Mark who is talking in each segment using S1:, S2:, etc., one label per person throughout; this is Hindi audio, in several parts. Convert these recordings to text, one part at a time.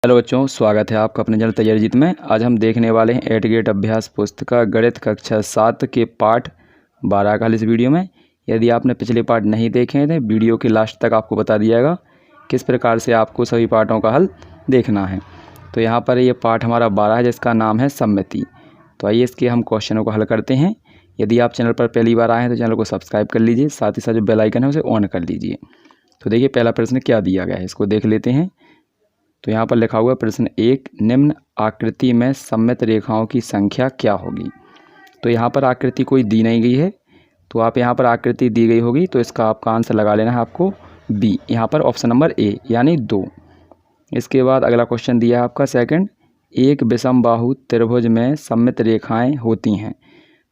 S1: हेलो बच्चों, स्वागत है आपका अपने चैनल तैयारी जीत में। आज हम देखने वाले हैं 8 ग्रेड अभ्यास पुस्तिका गणित कक्षा 7 के पाठ 12 का हल इस वीडियो में। यदि आपने पिछले पाठ नहीं देखे हैं तो वीडियो के लास्ट तक आपको बता दिया जाएगा किस प्रकार से आपको सभी पाठों का हल देखना है। तो यहाँ पर ये पाठ हमारा 12 है जिसका नाम है सममिति। तो आइए इसके हम क्वेश्चनों को हल करते हैं। यदि आप चैनल पर पहली बार आए हैं तो चैनल को सब्सक्राइब कर लीजिए, साथ ही साथ जो बेल आइकन है उसे ऑन कर लीजिए। तो देखिए पहला प्रश्न क्या दिया गया है, इसको देख लेते हैं। तो यहाँ पर लिखा हुआ प्रश्न 1, निम्न आकृति में सममित रेखाओं की संख्या क्या होगी। तो यहाँ पर आकृति कोई दी नहीं गई है, तो आप यहाँ पर आकृति दी गई होगी तो इसका आपका आंसर लगा लेना है आपको बी, यहाँ पर ऑप्शन नंबर ए यानी 2। इसके बाद अगला क्वेश्चन दिया है आपका सेकंड, एक विषम बाहु त्रिभुज में सममित रेखाएं होती हैं।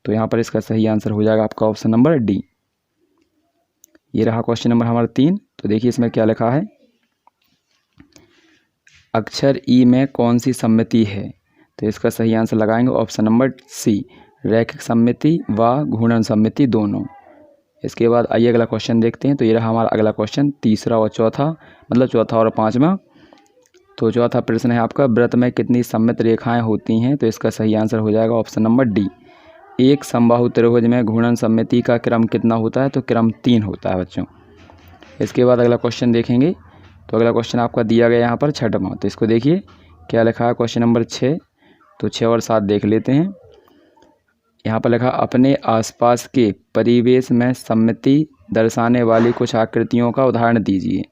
S1: तो यहाँ पर इसका सही आंसर हो जाएगा आपका ऑप्शन नंबर डी। ये रहा क्वेश्चन नंबर हमारा 3। तो देखिए इसमें क्या लिखा है, अक्षर ई में कौन सी सममिति है। तो इसका सही आंसर लगाएंगे ऑप्शन नंबर सी, रैखिक सममिति व घूर्णन सममिति दोनों। इसके बाद आइए अगला क्वेश्चन देखते हैं। तो ये रहा हमारा अगला क्वेश्चन, तीसरा और चौथा, मतलब चौथा और पांचवा। तो चौथा प्रश्न है आपका, वृत्त में कितनी सममित रेखाएं होती हैं। तो इसका सही आंसर हो जाएगा ऑप्शन नंबर डी, एक समबाहु त्रिभुज में घूर्णन सममिति का क्रम कितना होता है। तो क्रम 3 होता है बच्चों। इसके बाद अगला क्वेश्चन देखेंगे। तो अगला क्वेश्चन आपका दिया गया यहाँ पर छठवां। तो इसको देखिए क्या लिखा है, क्वेश्चन नंबर 6। तो 6 और 7 देख लेते हैं। यहाँ पर लिखा, अपने आसपास के परिवेश में सममिति दर्शाने वाली कुछ आकृतियों का उदाहरण दीजिए।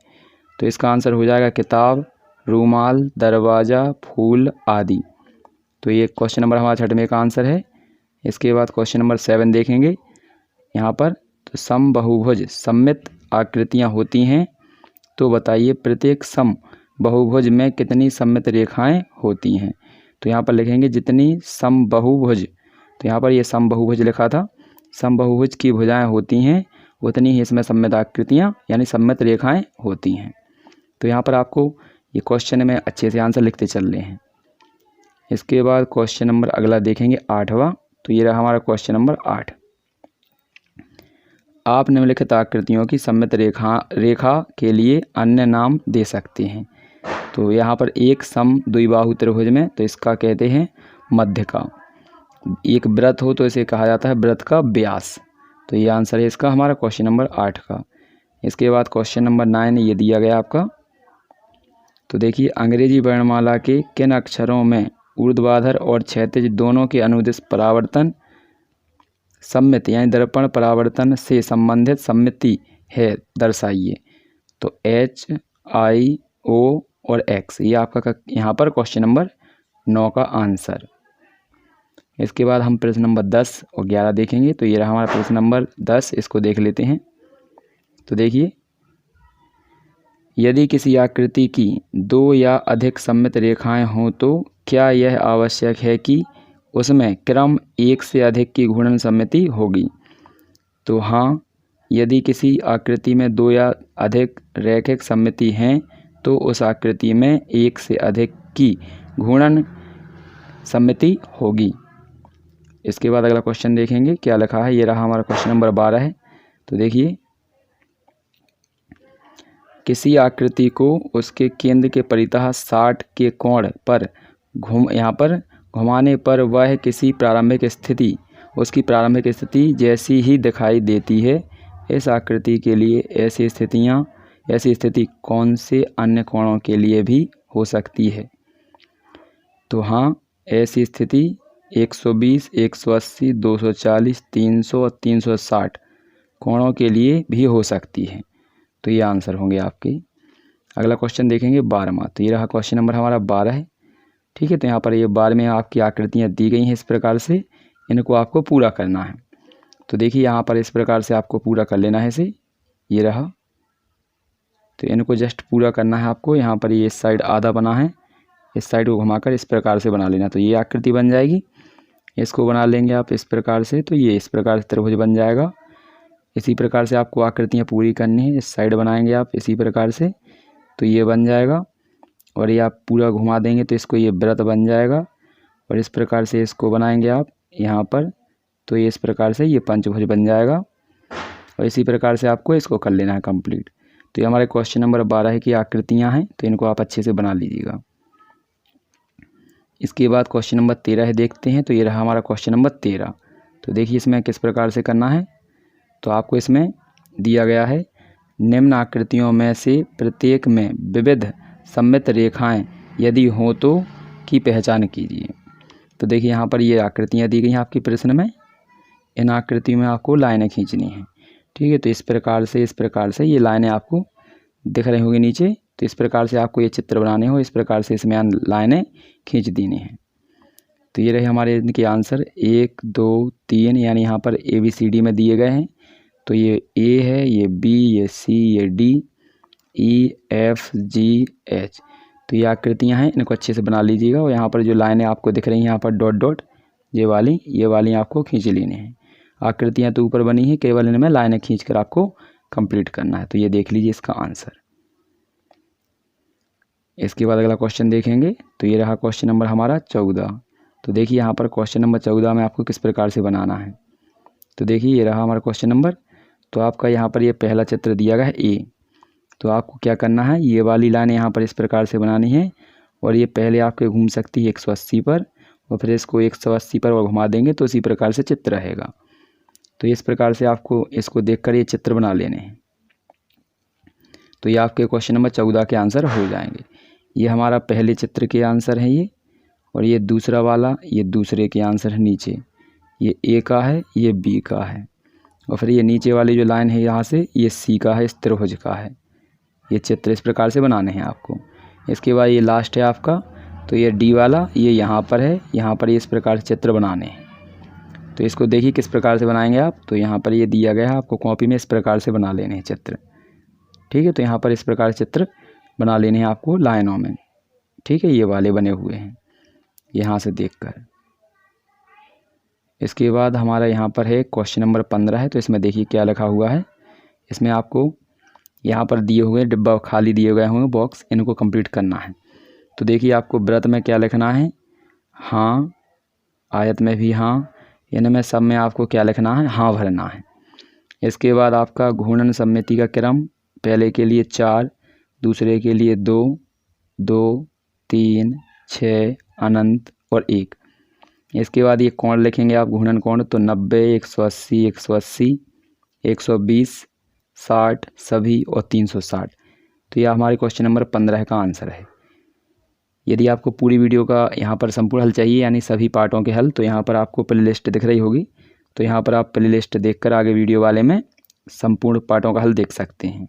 S1: तो इसका आंसर हो जाएगा किताब, रूमाल, दरवाज़ा, फूल आदि। तो ये क्वेश्चन नंबर हमारा छठवें का आंसर है। इसके बाद क्वेश्चन नंबर 7 देखेंगे यहाँ पर। तो समबहुभुज सममित आकृतियाँ होती हैं, तो बताइए प्रत्येक सम बहुभुज में कितनी सममित रेखाएं होती हैं। तो यहाँ पर लिखेंगे जितनी समबहुभुज, तो यहाँ पर ये समबहुभुज लिखा था, समबहुभुज की भुजाएं होती हैं उतनी ही इसमें सममित आकृतियाँ यानी सममित रेखाएं होती हैं। तो यहाँ पर आपको ये क्वेश्चन में अच्छे से आंसर लिखते चल रहे हैं। इसके बाद क्वेश्चन नंबर अगला देखेंगे 8वां। तो ये रहा हमारा क्वेश्चन नंबर 8। आप निम्नलिखित आकृतियों की सममित रेखा के लिए अन्य नाम दे सकते हैं। तो यहाँ पर एक सम द्विबाहु त्रिभुज में, तो इसका कहते हैं मध्य का। एक वृत्त हो तो इसे कहा जाता है वृत्त का व्यास। तो ये आंसर है इसका हमारा क्वेश्चन नंबर 8 का। इसके बाद क्वेश्चन नंबर 9 ये दिया गया आपका। तो देखिए, अंग्रेजी वर्णमाला के किन अक्षरों में ऊर्ध्वाधर और क्षैतिज दोनों के अनुदिश परावर्तन सममित यानी दर्पण परावर्तन से संबंधित सममिति है, दर्शाइए। तो H, I, O और X, ये आपका यहाँ पर क्वेश्चन नंबर 9 का आंसर। इसके बाद हम प्रश्न नंबर 10 और 11 देखेंगे। तो ये रहा हमारा प्रश्न नंबर 10, इसको देख लेते हैं। तो देखिए, यदि किसी आकृति की 2 या अधिक सममित रेखाएं हों तो क्या यह आवश्यक है कि उसमें क्रम 1 से अधिक की घूर्णन सममिति होगी। तो हाँ, यदि किसी आकृति में 2 या अधिक रैखिक सममिति हैं तो उस आकृति में 1 से अधिक की घूर्णन सममिति होगी। इसके बाद अगला क्वेश्चन देखेंगे क्या लिखा है। ये रहा हमारा क्वेश्चन नंबर 12 है। तो देखिए, किसी आकृति को उसके केंद्र के परितः 60 के कोण पर यहाँ पर घुमाने पर वह किसी प्रारंभिक स्थिति उसकी प्रारंभिक स्थिति जैसी ही दिखाई देती है। इस आकृति के लिए ऐसी स्थिति कौन से अन्य कोणों के लिए भी हो सकती है। तो हाँ, ऐसी स्थिति 120, 180, 240, 300 और 360 कोणों के लिए भी हो सकती है। तो ये आंसर होंगे आपके। अगला क्वेश्चन देखेंगे 12वां। तो ये रहा क्वेश्चन नंबर हमारा 12 है। ठीक है, तो यहाँ पर ये 12 में आपकी आकृतियाँ दी गई हैं इस प्रकार से, इनको आपको पूरा करना है। तो देखिए यहाँ पर इस प्रकार से आपको पूरा कर लेना है इसे। ये रहा, तो इनको जस्ट पूरा करना है आपको। यहाँ पर ये इस साइड आधा बना है, इस साइड को घुमाकर इस प्रकार से बना लेना। तो ये आकृति बन जाएगी, इसको बना लेंगे आप इस प्रकार से। तो ये इस प्रकार से त्रिभुज बन जाएगा। इसी प्रकार से आपको आकृतियाँ पूरी करनी है। इस साइड बनाएंगे आप इसी प्रकार से, तो ये बन जाएगा। और ये आप पूरा घुमा देंगे तो इसको ये वृत्त बन जाएगा। और इस प्रकार से इसको बनाएंगे आप यहाँ पर, तो ये इस प्रकार से ये पंचभुज बन जाएगा। और इसी प्रकार से आपको इसको कर लेना है कंप्लीट। तो ये हमारे क्वेश्चन नंबर 12 की आकृतियाँ हैं, तो इनको आप अच्छे से बना लीजिएगा। इसके बाद क्वेश्चन नंबर 13 देखते हैं। तो ये रहा हमारा क्वेश्चन नंबर 13। तो देखिए इसमें किस प्रकार से करना है। तो आपको इसमें दिया गया है, निम्न आकृतियों में से प्रत्येक में विविध सममित रेखाएं यदि हों तो की पहचान कीजिए। तो देखिए यहाँ पर ये आकृतियाँ दी गई हैं आपके प्रश्न में। इन आकृतियों में आपको लाइनें खींचनी हैं। ठीक है, तो इस प्रकार से ये लाइनें आपको दिख रही होगी नीचे। तो इस प्रकार से आपको ये चित्र बनाने हो, इस प्रकार से इसमें लाइनें खींच देनी हैं। तो ये रहे हमारे इनके आंसर 1 2 3, यानी यहाँ पर ABCD में दिए गए हैं। तो ये A है, ये B, ये C, ये D, E, F, G, H। तो ये आकृतियाँ हैं, इनको अच्छे से बना लीजिएगा। और यहाँ पर जो लाइनें आपको दिख रही हैं यहाँ पर डॉट डॉट, ये वाली आपको खींच लेनी है। आकृतियाँ तो ऊपर बनी हैं, केवल इनमें लाइनें खींचकर आपको कंप्लीट करना है। तो ये देख लीजिए इसका आंसर। इसके बाद अगला क्वेश्चन देखेंगे। तो ये रहा क्वेश्चन नंबर हमारा 14। तो देखिए यहाँ पर क्वेश्चन नंबर 14 में आपको किस प्रकार से बनाना है। तो देखिए ये रहा हमारा क्वेश्चन नंबर। तो आपका यहाँ पर ये पहला चित्र दिया गया है A। तो आपको क्या करना है, ये वाली लाइन यहाँ पर इस प्रकार से बनानी है। और ये पहले आपके घूम सकती है 180 पर, और फिर इसको 180 पर और घुमा देंगे तो इसी प्रकार से चित्र रहेगा। तो इस प्रकार से आपको इसको देखकर ये चित्र बना लेने हैं। तो ये आपके क्वेश्चन नंबर 14 के आंसर हो जाएंगे। ये हमारा पहले चित्र के आंसर है ये, और ये दूसरा वाला, ये दूसरे के आंसर है नीचे। ये A का है, ये B का है, और फिर ये नीचे वाली जो लाइन है यहाँ से, ये C का है, इस त्रिभुज का है। ये चित्र इस प्रकार से बनाने हैं आपको। इसके बाद ये लास्ट है आपका, तो ये D वाला, ये यहाँ पर है, यहाँ पर ये इस प्रकार से चित्र बनाने हैं। तो इसको देखिए किस प्रकार से बनाएंगे आप। तो यहाँ पर ये दिया गया है आपको कॉपी में, इस प्रकार से बना लेने हैं चित्र। ठीक है, तो यहाँ पर इस प्रकार से चित्र बना लेने हैं आपको लाइनों में। ठीक है, ये वाले बने हुए हैं यहाँ से देखकर। इसके बाद हमारा यहाँ पर है क्वेश्चन नंबर 15 है। तो इसमें देखिए क्या लिखा हुआ है। इसमें आपको यहाँ पर दिए हुए डिब्बा खाली दिए गए होंगे बॉक्स, इनको कंप्लीट करना है। तो देखिए आपको वृत्त में क्या लिखना है, हाँ। आयत में भी हाँ। इनमें सब में आपको क्या लिखना है, हाँ भरना है। इसके बाद आपका घूर्णन सममिति का क्रम, पहले के लिए 4, दूसरे के लिए 2, 2, 3, 6, अनंत और 1। इसके बाद ये कोण लिखेंगे आप, घूर्णन कोण। तो 90, 180, 180, 120, 60 सभी और 360। तो यह हमारे क्वेश्चन नंबर 15 का आंसर है। यदि आपको पूरी वीडियो का यहाँ पर संपूर्ण हल चाहिए, यानी सभी पार्टों के हल, तो यहाँ पर आपको प्ले लिस्ट दिख रही होगी। तो यहाँ पर आप प्ले लिस्ट देखकर आगे वीडियो वाले में संपूर्ण पार्टों का हल देख सकते हैं।